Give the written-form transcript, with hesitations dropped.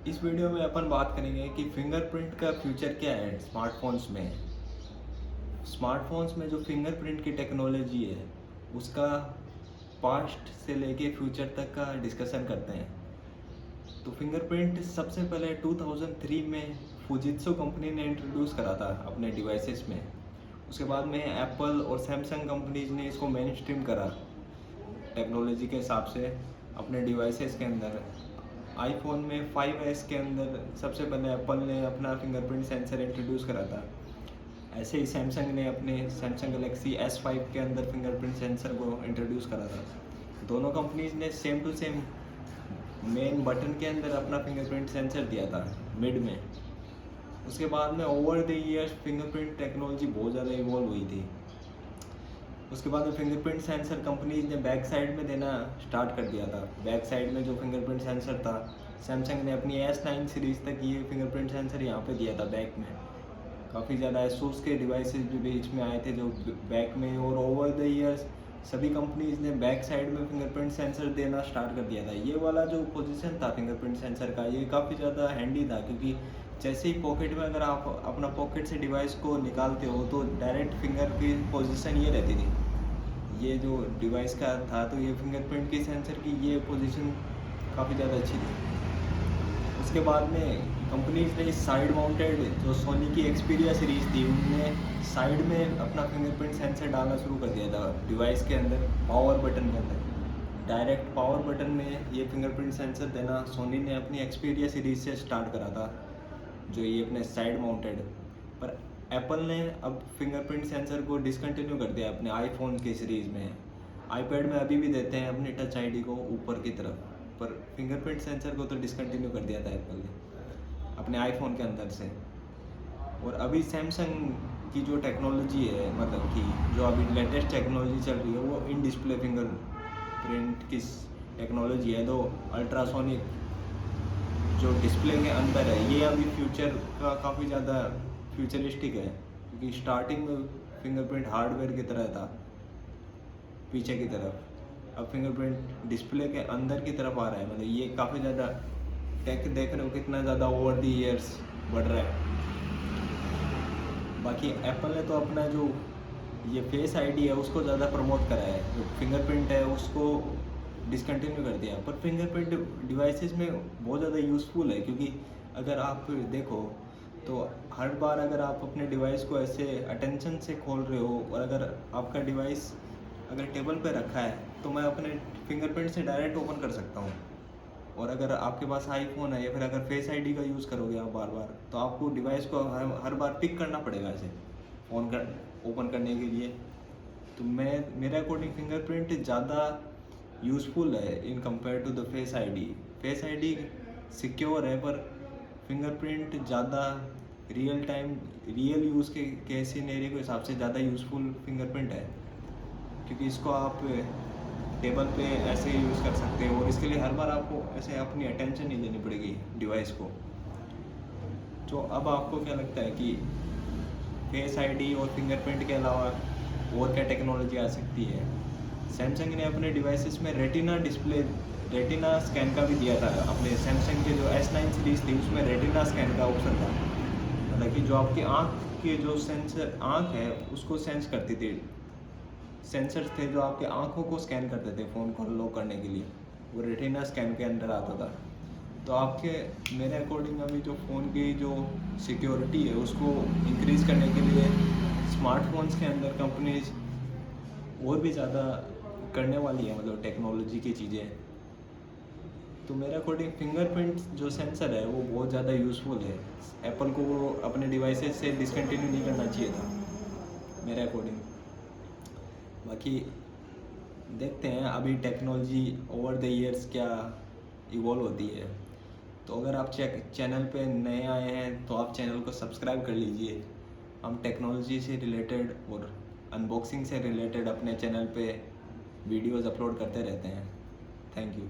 इस वीडियो में अपन बात करेंगे कि फिंगरप्रिंट का फ्यूचर क्या है स्मार्टफोन्स में। स्मार्टफोन्स में जो फिंगरप्रिंट की टेक्नोलॉजी है उसका पास्ट से लेके फ्यूचर तक का डिस्कशन करते हैं। तो फिंगरप्रिंट सबसे पहले 2003 में फुजित्सु कंपनी ने इंट्रोड्यूस करा था अपने डिवाइसेस में। उसके बाद में एप्पल और सैमसंग कंपनीज ने इसको मेन स्ट्रीम करा टेक्नोलॉजी के हिसाब से अपने डिवाइसेस के अंदर। आईफोन में 5S के अंदर सबसे पहले एप्पल ने अपना फिंगरप्रिंट सेंसर इंट्रोड्यूस करा था। ऐसे ही सैमसंग ने अपने सैमसंग गैलेक्सी S5 के अंदर फिंगरप्रिंट सेंसर को इंट्रोड्यूस करा था। दोनों कंपनीज ने same to same main button के अंदर अपना फिंगरप्रिंट सेंसर दिया था मिड में। उसके बाद में over the years fingerprint technology बहुत ज़्यादा इवॉल्व हुई थी। उसके बाद में फिंगरप्रिंट सेंसर कंपनीज ने बैक साइड में देना स्टार्ट कर दिया था। बैक साइड में जो फिंगरप्रिंट सेंसर था, सैमसंग ने अपनी S9 सीरीज़ तक ये फिंगरप्रिंट सेंसर यहाँ पे दिया था बैक में। काफ़ी ज़्यादा एसूस के डिवाइसेस भी बीच में आए थे जो बैक में, और ओवर द ईयर्स सभी कंपनीज ने बैक साइड में फिंगरप्रिंट सेंसर देना स्टार्ट कर दिया था। ये वाला जो पोजीशन था फिंगरप्रिंट सेंसर का, ये काफ़ी ज़्यादा हैंडी था, क्योंकि जैसे ही पॉकेट में अगर आप अपना पॉकेट से डिवाइस को निकालते हो तो डायरेक्ट फिंगर की पोजीशन ये रहती थी। ये जो डिवाइस का था तो ये फिंगरप्रिंट की सेंसर की ये पोजीशन काफ़ी ज़्यादा अच्छी थी। उसके बाद में कंपनीज ने साइड माउंटेड जो सोनी की एक्सपीरिया सीरीज़ थी उनमें साइड में अपना फिंगरप्रिंट सेंसर डालना शुरू कर दिया था डिवाइस के अंदर, पावर बटन के अंदर। डायरेक्ट पावर बटन में ये फिंगरप्रिंट सेंसर देना सोनी ने अपनी एक्सपीरिया सीरीज़ से स्टार्ट करा था, जो ये अपने साइड माउंटेड। पर एप्पल ने अब फिंगरप्रिंट सेंसर को डिसकंटिन्यू कर दिया अपने आईफोन की सीरीज़ में। आईपैड में अभी भी देते हैं अपनी टच आईडी को ऊपर की तरफ, पर फिंगरप्रिंट सेंसर को तो डिसकंटिन्यू कर दिया था एप्पल ने अपने आईफोन के अंदर से। और अभी सैमसंग की जो टेक्नोलॉजी है, मतलब कि जो अभी लेटेस्ट टेक्नोलॉजी चल रही है, वो इन डिस्प्ले फिंगरप्रिंट की टेक्नोलॉजी है। तो अल्ट्रासोनिक जो डिस्प्ले के अंदर है, ये अभी फ्यूचर का काफ़ी ज़्यादा फ्यूचरिस्टिक है, क्योंकि स्टार्टिंग में फिंगरप्रिंट हार्डवेयर की तरह था पीछे की तरफ, अब फिंगरप्रिंट डिस्प्ले के अंदर की तरफ आ रहा है। मतलब ये काफ़ी ज़्यादा टेक देख रहे हो कितना ज़्यादा ओवर द ईयर्स बढ़ रहा है। बाकी एप्पल ने तो अपना जो ये फेस आईडी है उसको ज़्यादा प्रमोट करा है, जो फिंगरप्रिंट है उसको डिसकंटिन्यू कर दिया। पर फिंगरप्रिंट डिवाइसेस में बहुत ज़्यादा यूज़फुल है, क्योंकि अगर आप देखो तो हर बार अगर आप अपने डिवाइस को ऐसे अटेंशन से खोल रहे हो, और अगर आपका डिवाइस अगर टेबल पे रखा है तो मैं अपने फिंगरप्रिंट से डायरेक्ट ओपन कर सकता हूँ। और अगर आपके पास आईफोन है या फिर अगर फेस आईडी का यूज़ करोगे आप बार बार, तो आपको डिवाइस को हर बार पिक करना पड़ेगा ऐसे फ़ोन कर ओपन करने के लिए। तो मेरे अकॉर्डिंग फिंगरप्रिंट ज़्यादा यूज़फुल है in compare to the face ID. Face ID secure है, पर फिंगरप्रिंट ज़्यादा रियल यूज़ के सिनेरियो के हिसाब से ज़्यादा यूज़फुल फिंगरप्रिंट है, क्योंकि इसको आप टेबल पे ऐसे यूज़ कर सकते हो, और इसके लिए हर बार आपको ऐसे अपनी अटेंशन नहीं देनी पड़ेगी डिवाइस को। तो अब आपको क्या लगता है कि फेस आईडी और फिंगरप्रिंट के अलावा और क्या टेक्नोलॉजी आ सकती है? सैमसंग ने अपने डिवाइसेस में रेटिना स्कैन का भी दिया था। अपने सैमसंग के जो S9 सीरीज़ थी उसमें रेटिना स्कैन का ऑप्शन था, मतलब कि जो आपकी आँख के जो सेंसर आँख है उसको सेंस करती थी। सेंसर्स थे जो आपके आँखों को स्कैन करते थे फ़ोन को लॉक करने के लिए, वो रेटिना स्कैन के अंदर आता था। तो आपके मेरे अकॉर्डिंग अभी जो फ़ोन की जो सिक्योरिटी है उसको इंक्रीज़ करने के लिए स्मार्टफोन्स के अंदर कंपनीज और भी ज़्यादा करने वाली है, मतलब टेक्नोलॉजी की चीज़ें। तो मेरे अकॉर्डिंग फिंगरप्रिंट जो सेंसर है वो बहुत ज़्यादा यूज़फुल है। एप्पल को वो अपने डिवाइसेस से डिसकंटिन्यू नहीं करना चाहिए था मेरे अकॉर्डिंग। बाकी देखते हैं अभी टेक्नोलॉजी ओवर द ईयर्स क्या इवॉल्व होती है। तो अगर आप चैनल पे नए आए हैं तो आप चैनल को सब्सक्राइब कर लीजिए। हम टेक्नोलॉजी से रिलेटेड और अनबॉक्सिंग से रिलेटेड अपने चैनल पे वीडियोस अपलोड करते रहते हैं। Thank you.